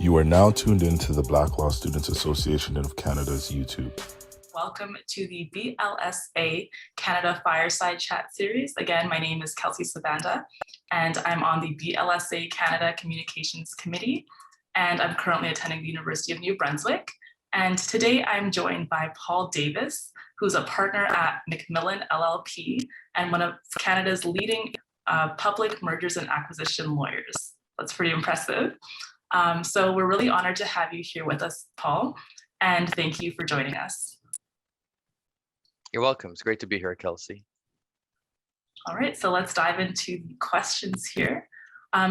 You are now tuned into the Black Law Students Association of Canada's YouTube. Welcome to the BLSA Canada Fireside Chat Series. Again, my name is Kelsey Sibanda, and I'm on the BLSA Canada Communications Committee, and I'm currently attending the University of New Brunswick. And today I'm joined by Paul Davis, who's a partner at McMillan LLP and one of Canada's leading public mergers and acquisition lawyers. That's pretty impressive. So we're really honored to have you here with us, Paul, and thank you for joining us. You're welcome. It's great to be here, Kelsey. All right, so let's dive into the questions here.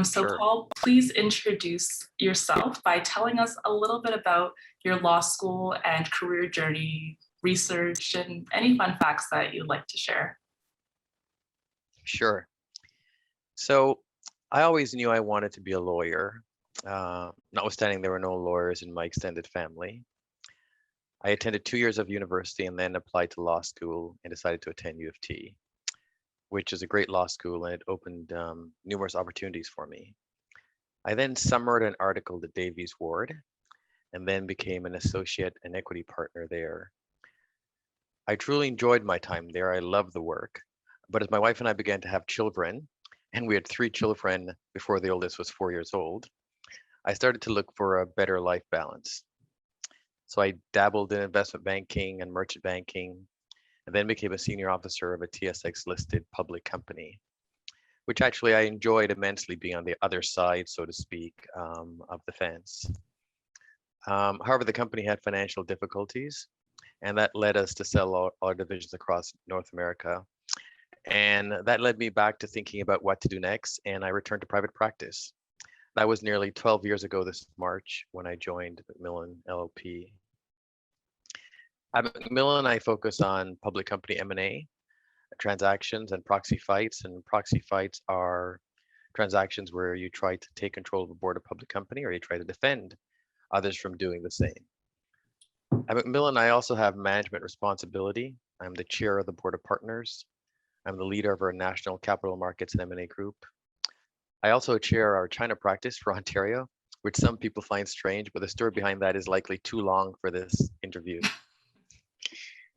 Sure. Paul, please introduce yourself by telling us a little bit about your law school and career journey, research, and any fun facts that you'd like to share. Sure. So I always knew I wanted to be a lawyer, notwithstanding there were no lawyers in my extended family. I attended 2 years of university and then applied to law school and decided to attend U of T, which is a great law school, and it opened numerous opportunities for me. I then summered an article at Davies Ward and then became an associate and equity partner there. I truly enjoyed my time there. I loved the work. But as my wife and I began to have children, and we had 3 children before the oldest was 4 years old, I started to look for a better life balance. So I dabbled in investment banking and merchant banking, and then became a senior officer of a TSX listed public company, which actually I enjoyed immensely, being on the other side, so to speak, of the fence. However, the company had financial difficulties, and that led us to sell all our divisions across North America. And that led me back to thinking about what to do next, and I returned to private practice. That was nearly 12 years ago this March when I joined McMillan LLP. At McMillan, I focus on public company M&A, transactions, and proxy fights. And proxy fights are transactions where you try to take control of a board of public company, or you try to defend others from doing the same. At McMillan, I also have management responsibility. I'm the chair of the board of partners. I'm the leader of our national capital markets and M&A group. I also chair our China practice for Ontario, which some people find strange, but the story behind that is likely too long for this interview.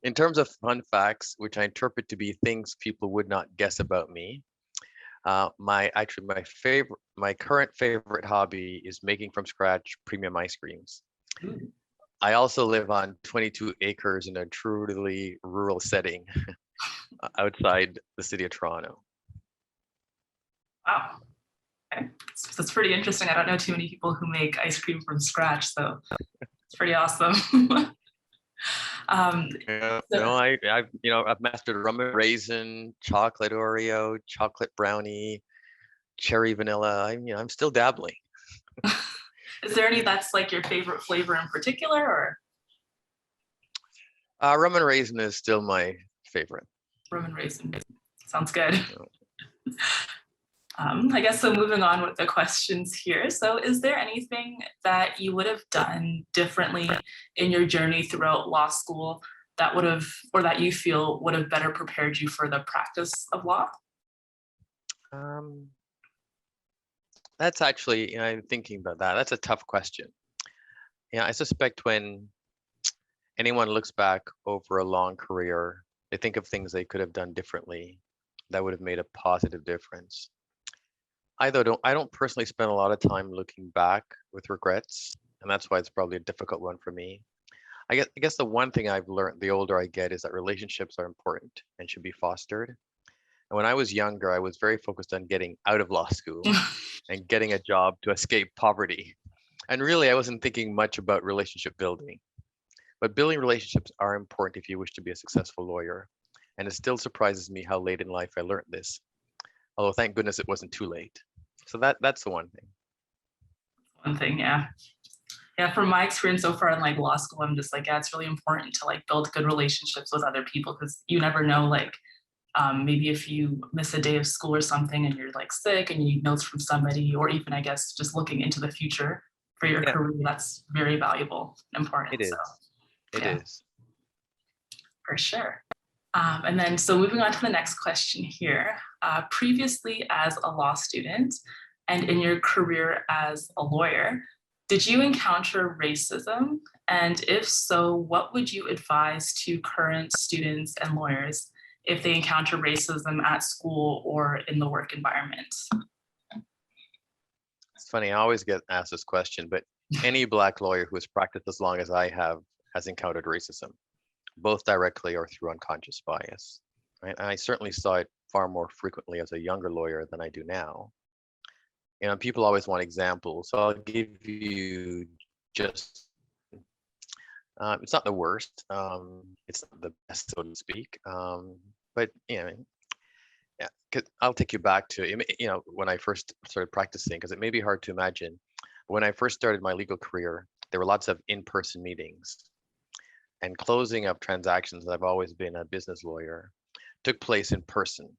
In terms of fun facts, which I interpret to be things people would not guess about me, my current favorite hobby is making from scratch premium ice creams. I also live on 22 acres in a truly rural setting outside the city of Toronto. Wow. Okay. That's pretty interesting. I don't know too many people who make ice cream from scratch, so it's pretty awesome. I've mastered rum and raisin, chocolate Oreo, chocolate brownie, cherry vanilla. I'm still dabbling. Is there any that's like your favorite flavor in particular, or? Rum and raisin is still my favorite. Rum and raisin sounds good. I guess so. Moving on with the questions here. So, is there anything that you would have done differently in your journey throughout law school that would have, or that you feel would have better prepared you for the practice of law? That's actually, I'm thinking about that. That's a tough question. I suspect when anyone looks back over a long career, they think of things they could have done differently that would have made a positive difference. I don't personally spend a lot of time looking back with regrets, and that's why it's probably a difficult one for me. I guess the one thing I've learned the older I get is that relationships are important and should be fostered. And when I was younger, I was very focused on getting out of law school and getting a job to escape poverty. And really, I wasn't thinking much about relationship building. But building relationships are important if you wish to be a successful lawyer. And it still surprises me how late in life I learned this. Although thank goodness it wasn't too late. So that's the one thing. One thing, yeah. Yeah, from my experience so far in like law school, I'm just like, yeah, it's really important to like build good relationships with other people, because you never know, like maybe if you miss a day of school or something and you're like sick and you need notes from somebody, or even I guess just looking into the future for your career, that's very valuable and important. It is. It is. For sure. And then, so moving on to the next question here. Previously as a law student and in your career as a lawyer, Did you encounter racism? And if so, what would you advise to current students and lawyers if they encounter racism at school or in the work environment? It's funny, I always get asked this question, but any Black lawyer who has practiced as long as I have has encountered racism, both directly or through unconscious bias. Right? And I certainly saw it far more frequently as a younger lawyer than I do now. People always want examples, so I'll give you just, it's not the worst, it's not the best, so to speak, but yeah, 'cause I'll take you back to, when I first started practicing, because it may be hard to imagine. When I first started my legal career, there were lots of in-person meetings, and closing of transactions, I've always been a business lawyer, took place in person.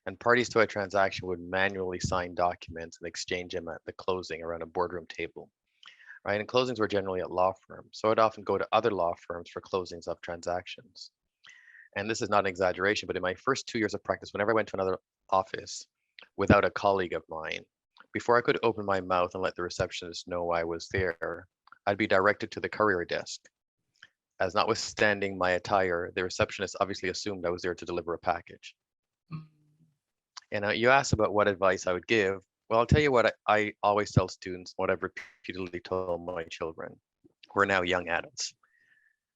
And parties to a transaction would manually sign documents and exchange them at the closing around a boardroom table, right? And closings were generally at law firms. So I'd often go to other law firms for closings of transactions. And this is not an exaggeration, but in my first 2 years of practice, whenever I went to another office without a colleague of mine, before I could open my mouth and let the receptionist know I was there, I'd be directed to the courier desk. As notwithstanding my attire, the receptionist obviously assumed I was there to deliver a package. And you asked about what advice I would give. Well, I'll tell you what I always tell students, what I've repeatedly told my children, who are now young adults.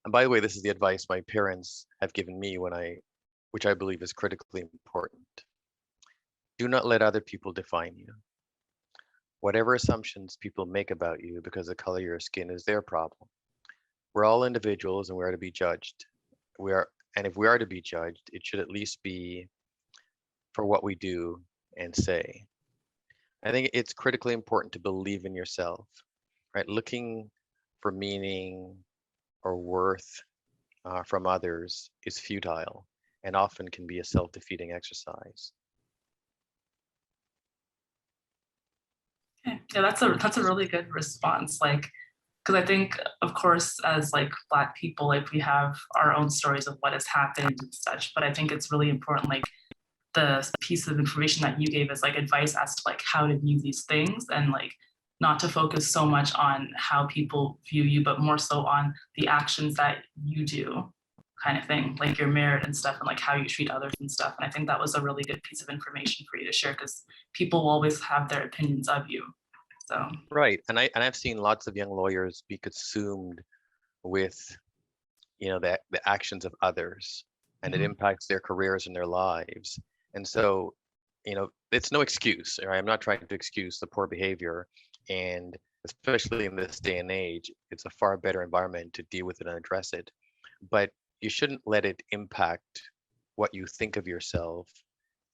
And by the way, this is the advice my parents have given me which I believe is critically important. Do not let other people define you. Whatever assumptions people make about you because of the color of your skin is their problem. We're all individuals and we are to be judged. And if we are to be judged, it should at least be for what we do and say. I think it's critically important to believe in yourself, right? Looking for meaning or worth from others is futile and often can be a self-defeating exercise. Okay. Yeah, that's a really good response. Because I think, of course, as Black people, we have our own stories of what has happened and such. But I think it's really important, the piece of information that you gave as advice as to how to view these things, and not to focus so much on how people view you, but more so on the actions that you do, kind of thing, your merit and stuff, and how you treat others and stuff. And I think that was a really good piece of information for you to share, because people will always have their opinions of you. So right, and I've seen lots of young lawyers be consumed with the actions of others, and it impacts their careers and their lives. And so, it's no excuse, right? I'm not trying to excuse the poor behavior, and especially in this day and age, it's a far better environment to deal with it and address it. But you shouldn't let it impact what you think of yourself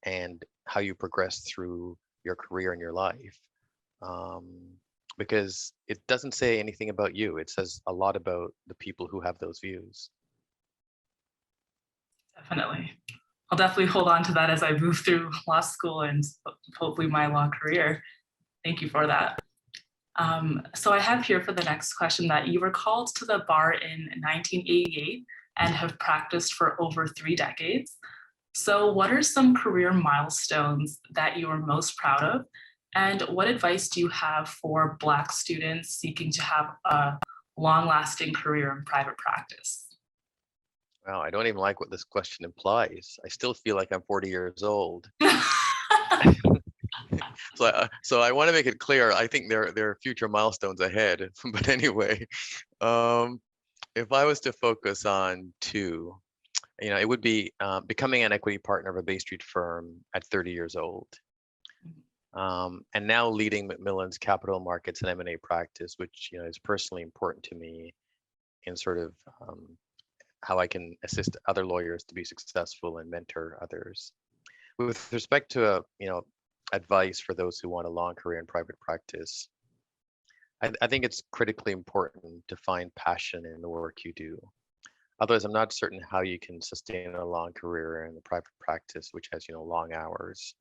and how you progress through your career and your life. Because it doesn't say anything about you. It says a lot about the people who have those views. definitely. I'll definitely hold on to that as I move through law school and hopefully my law career. Thank you for that. So I have here for the next question that you were called to the bar in 1988 and have practiced for over 3 decades. So what are some career milestones that you are most proud of? And what advice do you have for Black students seeking to have a long-lasting career in private practice? Wow, I don't even like what this question implies. I still feel like I'm 40 years old. So I want to make it clear. I think there are future milestones ahead. But anyway, if I was to focus on 2, it would be becoming an equity partner of a Bay Street firm at 30 years old. And now leading McMillan's capital markets and M&A practice, which is personally important to me in sort of how I can assist other lawyers to be successful and mentor others. With respect to advice for those who want a long career in private practice, I think it's critically important to find passion in the work you do. Otherwise, I'm not certain how you can sustain a long career in the private practice, which has long hours.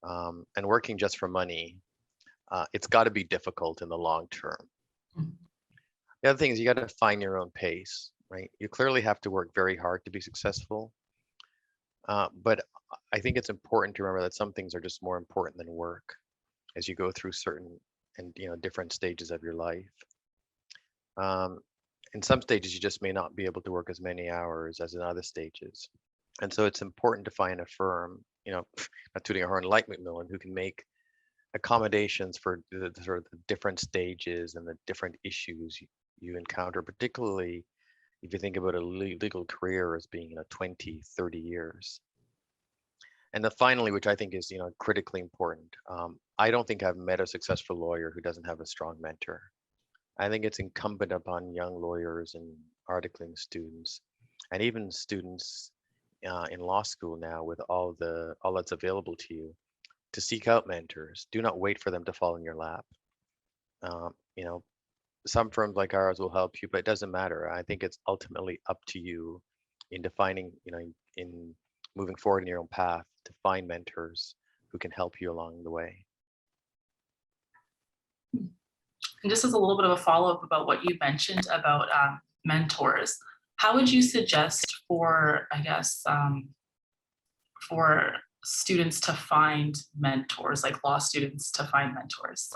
And working just for money, it's got to be difficult in the long term. The other thing is you got to find your own pace, right? You clearly have to work very hard to be successful. But I think it's important to remember that some things are just more important than work as you go through certain and different stages of your life. In some stages, you just may not be able to work as many hours as in other stages. And so it's important to find a firm, not tooting a horn like McMillan, who can make accommodations for the sort of the different stages and the different issues you encounter, particularly if you think about a legal career as being 20, 30 years. And then finally, which I think is critically important, I don't think I've met a successful lawyer who doesn't have a strong mentor. I think it's incumbent upon young lawyers and articling students, and even students in law school now, with all that's available to you, to seek out mentors. Do not wait for them to fall in your lap. Some firms like ours will help you, but it doesn't matter. I think it's ultimately up to you in defining, in moving forward in your own path, to find mentors who can help you along the way. And just as a little bit of a follow-up about what you mentioned about mentors, how would you suggest for, I guess, for students to find mentors, like law students to find mentors?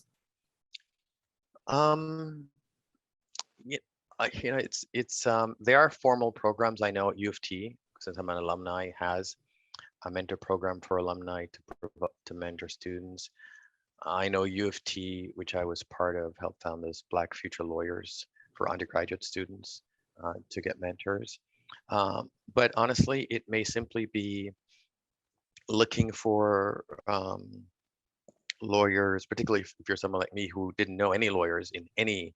There are formal programs. I know at U of T, since I'm an alumni, has a mentor program for alumni to mentor students. I know U of T, which I was part of, helped found this Black Future Lawyers for undergraduate students to get mentors. But honestly, it may simply be looking for lawyers, particularly if you're someone like me who didn't know any lawyers in any,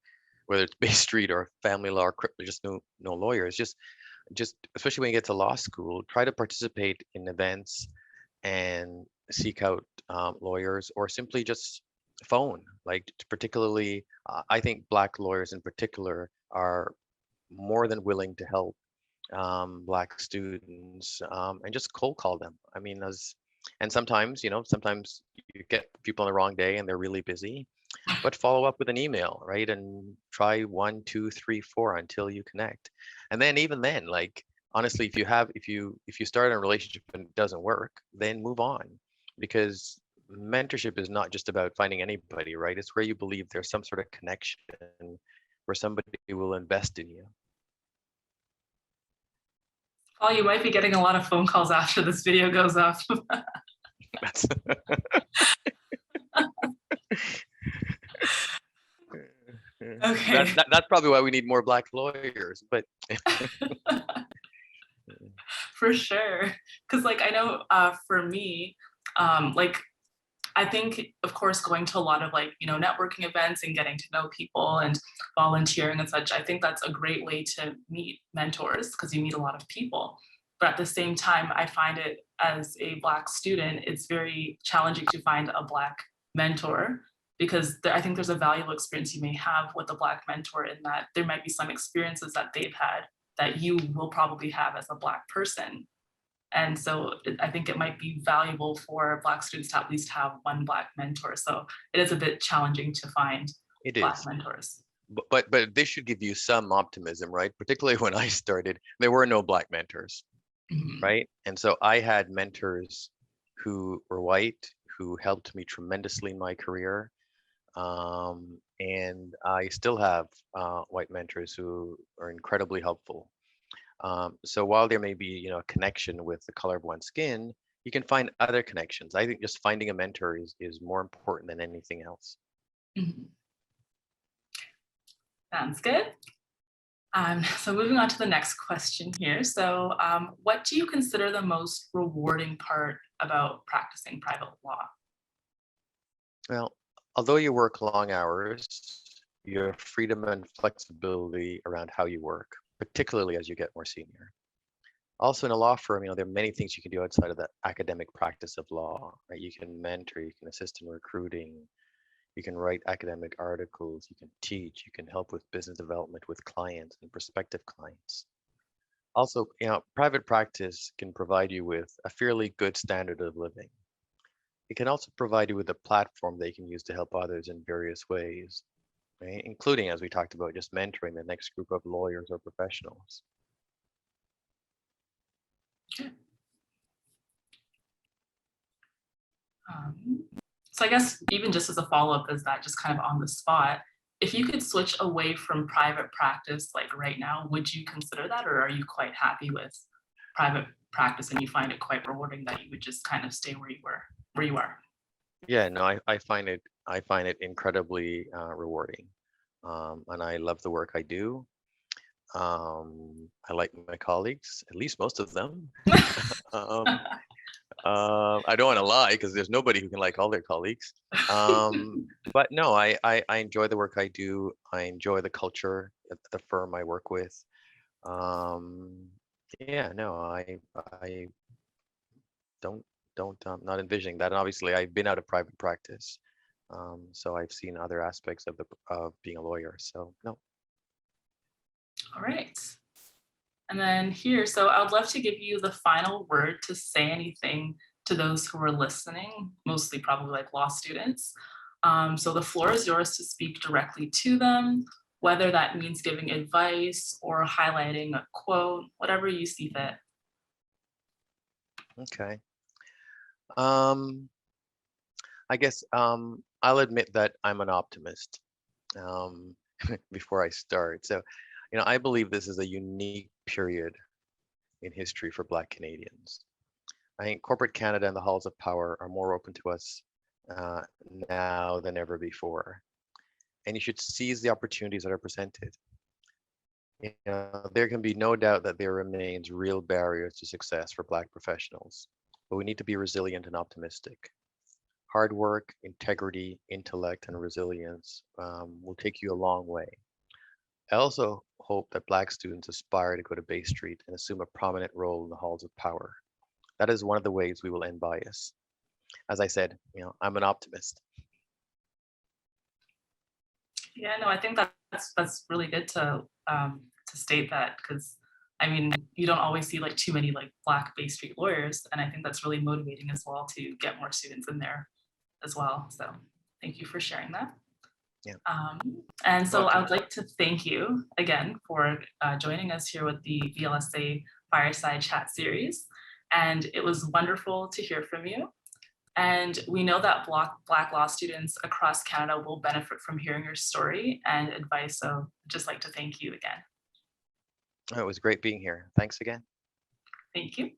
whether it's Bay Street or family law or just no lawyers. Just especially when you get to law school, try to participate in events and seek out lawyers, or simply just phone. Like particularly, I think Black lawyers in particular are more than willing to help Black students, and just cold call them. I mean, and sometimes you get people on the wrong day and they're really busy, but follow up with an email, right? And try 1, 2, 3, 4 until you connect. And then even then, like, honestly, if you start a relationship and it doesn't work, then move on, because mentorship is not just about finding anybody, right? It's where you believe there's some sort of connection where somebody will invest in you. Paul, you might be getting a lot of phone calls after this video goes up. That's Okay. That's probably why we need more Black lawyers, but For sure. Because like I know for me, like I think, of course, going to a lot of like, networking events and getting to know people and volunteering and such, I think that's a great way to meet mentors, because you meet a lot of people. But at the same time, I find it as a Black student, it's very challenging to find a Black mentor, because I think there's a valuable experience you may have with a Black mentor, in that there might be some experiences that they've had that you will probably have as a Black person. And so I think it might be valuable for Black students to at least have one Black mentor. So it is a bit challenging to find Black mentors. But this should give you some optimism, right? Particularly when I started, there were no Black mentors, right? And so I had mentors who were white, who helped me tremendously in my career. And I still have white mentors who are incredibly helpful. So while there may be, a connection with the color of one's skin, you can find other connections. I think just finding a mentor is more important than anything else. Sounds good. So moving on to the next question here. So what do you consider the most rewarding part about practicing private law? Well, although you work long hours, you have freedom and flexibility around how you work, particularly as you get more senior. Also in a law firm, there are many things you can do outside of the academic practice of law, right? You can mentor, you can assist in recruiting, you can write academic articles, you can teach, you can help with business development with clients and prospective clients. Also, private practice can provide you with a fairly good standard of living. It can also provide you with a platform that you can use to help others in various ways, right? Including, as we talked about, just mentoring the next group of lawyers or professionals. So So I guess even just as a follow-up as that, just kind of on the spot, if you could switch away from private practice like right now, would you consider that, or are you quite happy with private practice and you find it quite rewarding that you would just kind of stay where you are? Yeah, no, I find it incredibly rewarding, and I love the work I do. I like my colleagues, at least most of them. um, I don't want to lie because there's nobody who can like all their colleagues. But no, I enjoy the work I do. I enjoy the culture at the firm I work with. Yeah, no, I don't not envisioning that. And obviously, I've been out of private practice, so I've seen other aspects of being a lawyer. So no. All right. And then here, so I would love to give you the final word to say anything to those who are listening, mostly probably like law students. So the floor is yours to speak directly to them, whether that means giving advice or highlighting a quote, whatever you see fit. Okay. I guess I'll admit that I'm an optimist um, before I start. So, I believe this is a unique period in history for Black Canadians. I think corporate Canada and the halls of power are more open to us uh, now than ever before. And you should seize the opportunities that are presented. There can be no doubt that there remains real barriers to success for Black professionals, but we need to be resilient and optimistic. Hard work, integrity, intellect, and resilience will take you a long way. I also hope that Black students aspire to go to Bay Street and assume a prominent role in the halls of power. That is one of the ways we will end bias. As I said, I'm an optimist. Yeah, no, I think that's really good to state that, because I mean, you don't always see like too many like Black Bay Street lawyers, and I think that's really motivating as well to get more students in there as well. So thank you for sharing that. Yeah. And so I Welcome. would like to thank you again for joining us here with the BLSA Fireside Chat series. And it was wonderful to hear from you. And we know that Black law students across Canada will benefit from hearing your story and advice. So I'd just like to thank you again. It was great being here. Thanks again. Thank you.